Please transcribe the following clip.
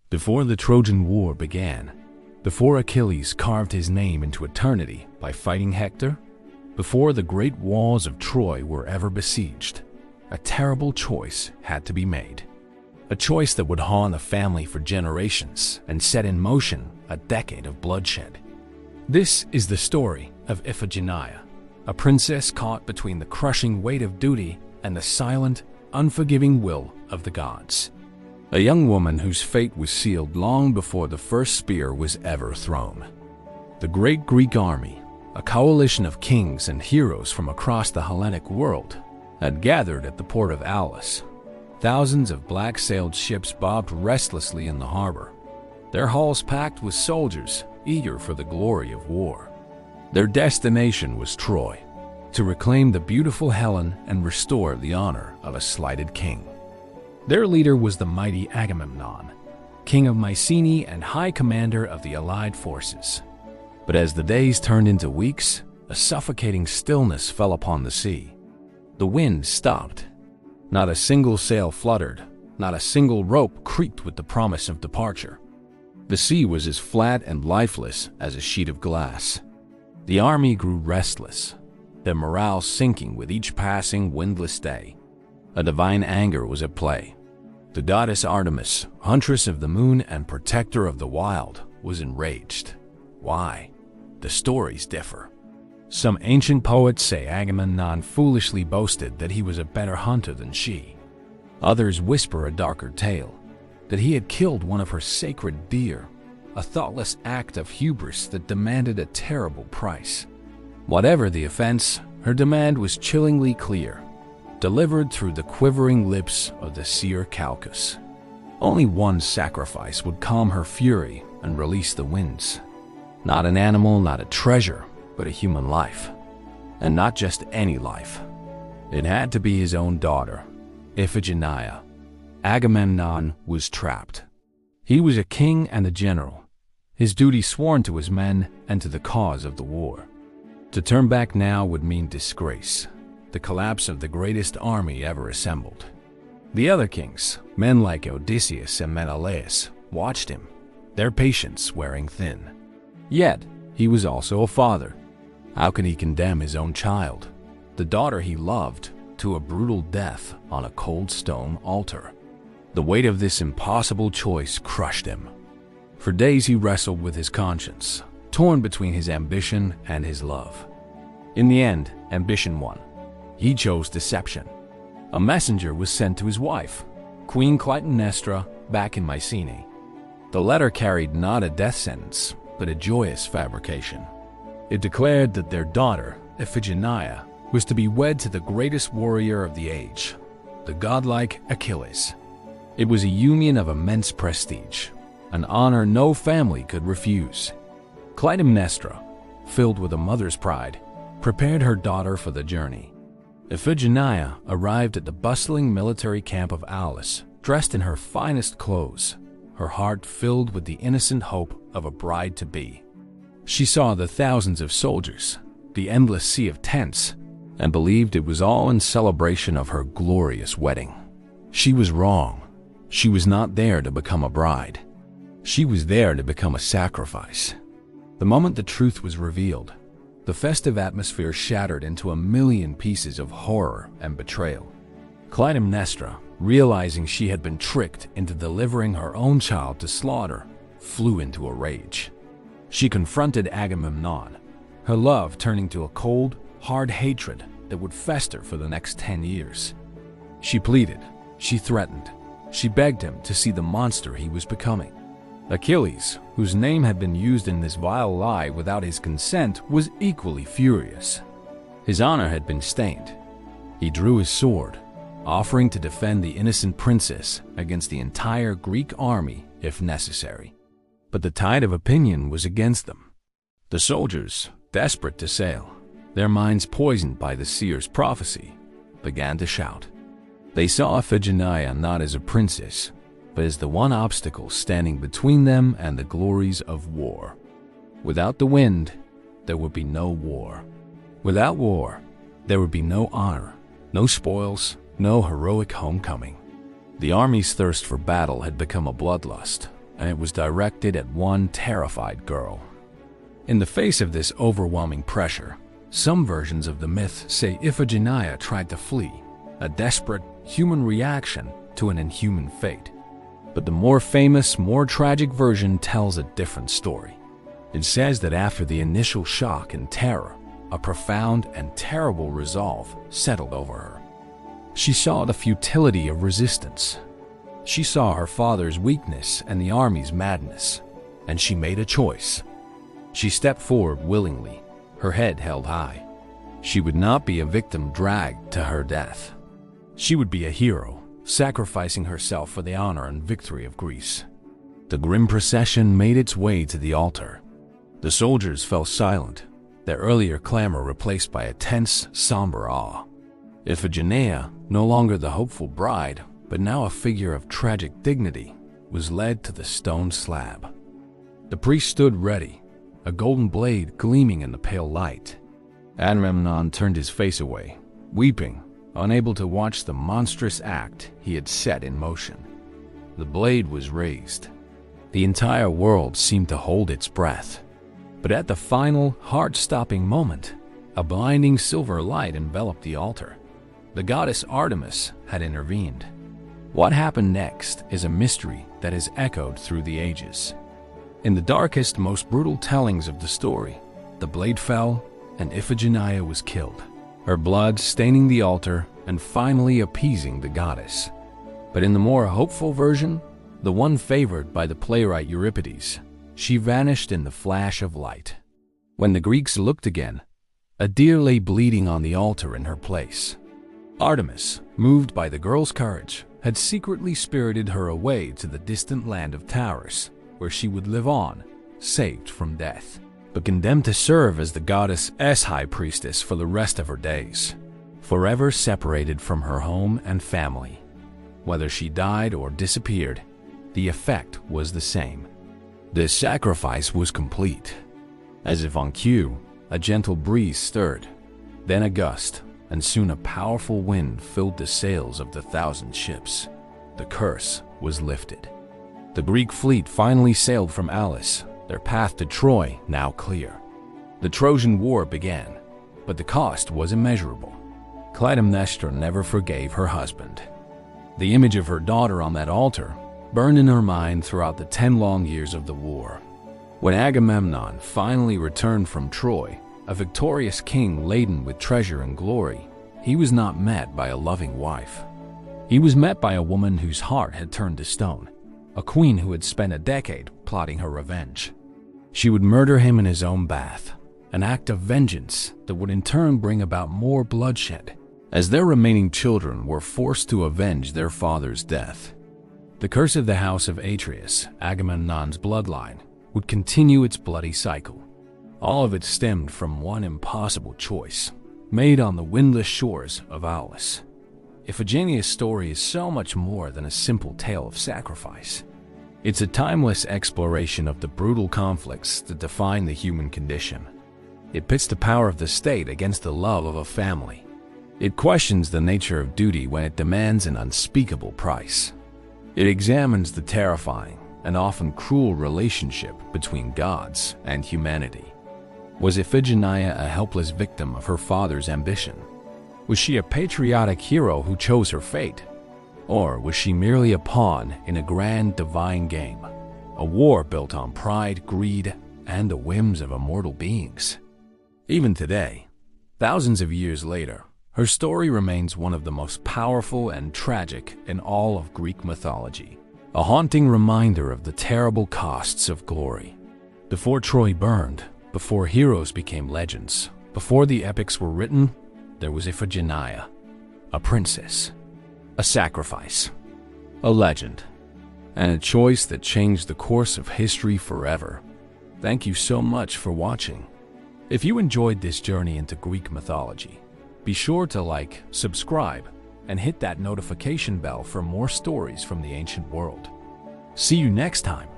Before the Trojan War began, before Achilles carved his name into eternity by fighting Hector, before the great walls of Troy were ever besieged, a terrible choice had to be made. A choice that would haunt the family for generations and set in motion a decade of bloodshed. This is the story of Iphigenia, a princess caught between the crushing weight of duty and the silent, unforgiving will of the gods. A young woman whose fate was sealed long before the first spear was ever thrown. The great Greek army, a coalition of kings and heroes from across the Hellenic world, had gathered at the port of Aulis. Thousands of black-sailed ships bobbed restlessly in the harbor, their hulls packed with soldiers eager for the glory of war. Their destination was Troy, to reclaim the beautiful Helen and restore the honor of a slighted king. Their leader was the mighty Agamemnon, king of Mycenae and high commander of the allied forces. But as the days turned into weeks, a suffocating stillness fell upon the sea. The wind stopped. Not a single sail fluttered, not a single rope creaked with the promise of departure. The sea was as flat and lifeless as a sheet of glass. The army grew restless, their morale sinking with each passing windless day. A divine anger was at play. The goddess Artemis, huntress of the moon and protector of the wild, was enraged. Why? The stories differ. Some ancient poets say Agamemnon foolishly boasted that he was a better hunter than she. Others whisper a darker tale, that he had killed one of her sacred deer, a thoughtless act of hubris that demanded a terrible price. Whatever the offense, her demand was chillingly clear, delivered through the quivering lips of the seer Calchas. Only one sacrifice would calm her fury and release the winds. Not an animal, not a treasure, but a human life. And not just any life. It had to be his own daughter, Iphigenia. Agamemnon was trapped. He was a king and a general, his duty sworn to his men and to the cause of the war. To turn back now would mean disgrace, the collapse of the greatest army ever assembled. The other kings, men like Odysseus and Menelaus, watched him, their patience wearing thin. Yet, he was also a father. How could he condemn his own child, the daughter he loved, to a brutal death on a cold stone altar? The weight of this impossible choice crushed him. For days he wrestled with his conscience, torn between his ambition and his love. In the end, ambition won. He chose deception. A messenger was sent to his wife, Queen Clytemnestra, back in Mycenae. The letter carried not a death sentence, but a joyous fabrication. It declared that their daughter, Iphigenia, was to be wed to the greatest warrior of the age, the godlike Achilles. It was a union of immense prestige, an honor no family could refuse. Clytemnestra, filled with a mother's pride, prepared her daughter for the journey. Iphigenia arrived at the bustling military camp of Aulis, dressed in her finest clothes, her heart filled with the innocent hope of a bride-to-be. She saw the thousands of soldiers, the endless sea of tents, and believed it was all in celebration of her glorious wedding. She was wrong. She was not there to become a bride. She was there to become a sacrifice. The moment the truth was revealed, the festive atmosphere shattered into a million pieces of horror and betrayal. Clytemnestra, realizing she had been tricked into delivering her own child to slaughter, flew into a rage. She confronted Agamemnon, her love turning to a cold, hard hatred that would fester for the next 10 years. She pleaded, she threatened, she begged him to see the monster he was becoming. Achilles, whose name had been used in this vile lie without his consent, was equally furious. His honor had been stained. He drew his sword, offering to defend the innocent princess against the entire Greek army if necessary. But the tide of opinion was against them. The soldiers, desperate to sail, their minds poisoned by the seer's prophecy, began to shout. They saw Iphigenia not as a princess, but as the one obstacle standing between them and the glories of war. Without the wind, there would be no war. Without war, there would be no honor, no spoils, no heroic homecoming. The army's thirst for battle had become a bloodlust, and it was directed at one terrified girl. In the face of this overwhelming pressure, some versions of the myth say Iphigenia tried to flee, a desperate human reaction to an inhuman fate. But the more famous, more tragic version tells a different story. It says that after the initial shock and terror, a profound and terrible resolve settled over her. She saw the futility of resistance. She saw her father's weakness and the army's madness, and she made a choice. She stepped forward willingly, her head held high. She would not be a victim dragged to her death. She would be a hero, sacrificing herself for the honor and victory of Greece. The grim procession made its way to the altar. The soldiers fell silent, their earlier clamor replaced by a tense, somber awe. Iphigenia, no longer the hopeful bride, but now a figure of tragic dignity, was led to the stone slab. The priest stood ready, a golden blade gleaming in the pale light. Agamemnon turned his face away, weeping, unable to watch the monstrous act he had set in motion. The blade was raised. The entire world seemed to hold its breath. But at the final, heart-stopping moment, a blinding silver light enveloped the altar. The goddess Artemis had intervened. What happened next is a mystery that has echoed through the ages. In the darkest, most brutal tellings of the story, the blade fell and Iphigenia was killed, her blood staining the altar and finally appeasing the goddess. But in the more hopeful version, the one favored by the playwright Euripides, she vanished in the flash of light. When the Greeks looked again, a deer lay bleeding on the altar in her place. Artemis, moved by the girl's courage, had secretly spirited her away to the distant land of Taurus, where she would live on, saved from death, but condemned to serve as the goddess' high priestess for the rest of her days, forever separated from her home and family. Whether she died or disappeared, the effect was the same. The sacrifice was complete. As if on cue, a gentle breeze stirred, then a gust, and soon a powerful wind filled the sails of the 1,000 ships. The curse was lifted. The Greek fleet finally sailed from Aulis, their path to Troy now clear. The Trojan War began, but the cost was immeasurable. Clytemnestra never forgave her husband. The image of her daughter on that altar burned in her mind throughout the 10 long years of the war. When Agamemnon finally returned from Troy, a victorious king laden with treasure and glory, he was not met by a loving wife. He was met by a woman whose heart had turned to stone, a queen who had spent a decade plotting her revenge. She would murder him in his own bath, an act of vengeance that would in turn bring about more bloodshed, as their remaining children were forced to avenge their father's death. The curse of the house of Atreus, Agamemnon's bloodline, would continue its bloody cycle. All of it stemmed from one impossible choice, made on the windless shores of Aulis. Iphigenia's story is so much more than a simple tale of sacrifice. It's a timeless exploration of the brutal conflicts that define the human condition. It pits the power of the state against the love of a family. It questions the nature of duty when it demands an unspeakable price. It examines the terrifying and often cruel relationship between gods and humanity. Was Iphigenia a helpless victim of her father's ambition? Was she a patriotic hero who chose her fate? Or was she merely a pawn in a grand divine game, a war built on pride, greed, and the whims of immortal beings? Even today, thousands of years later, her story remains one of the most powerful and tragic in all of Greek mythology, a haunting reminder of the terrible costs of glory. Before Troy burned, before heroes became legends, before the epics were written, there was Iphigenia, a princess, a sacrifice, a legend, and a choice that changed the course of history forever. Thank you so much for watching. If you enjoyed this journey into Greek mythology, be sure to like, subscribe, and hit that notification bell for more stories from the ancient world. See you next time.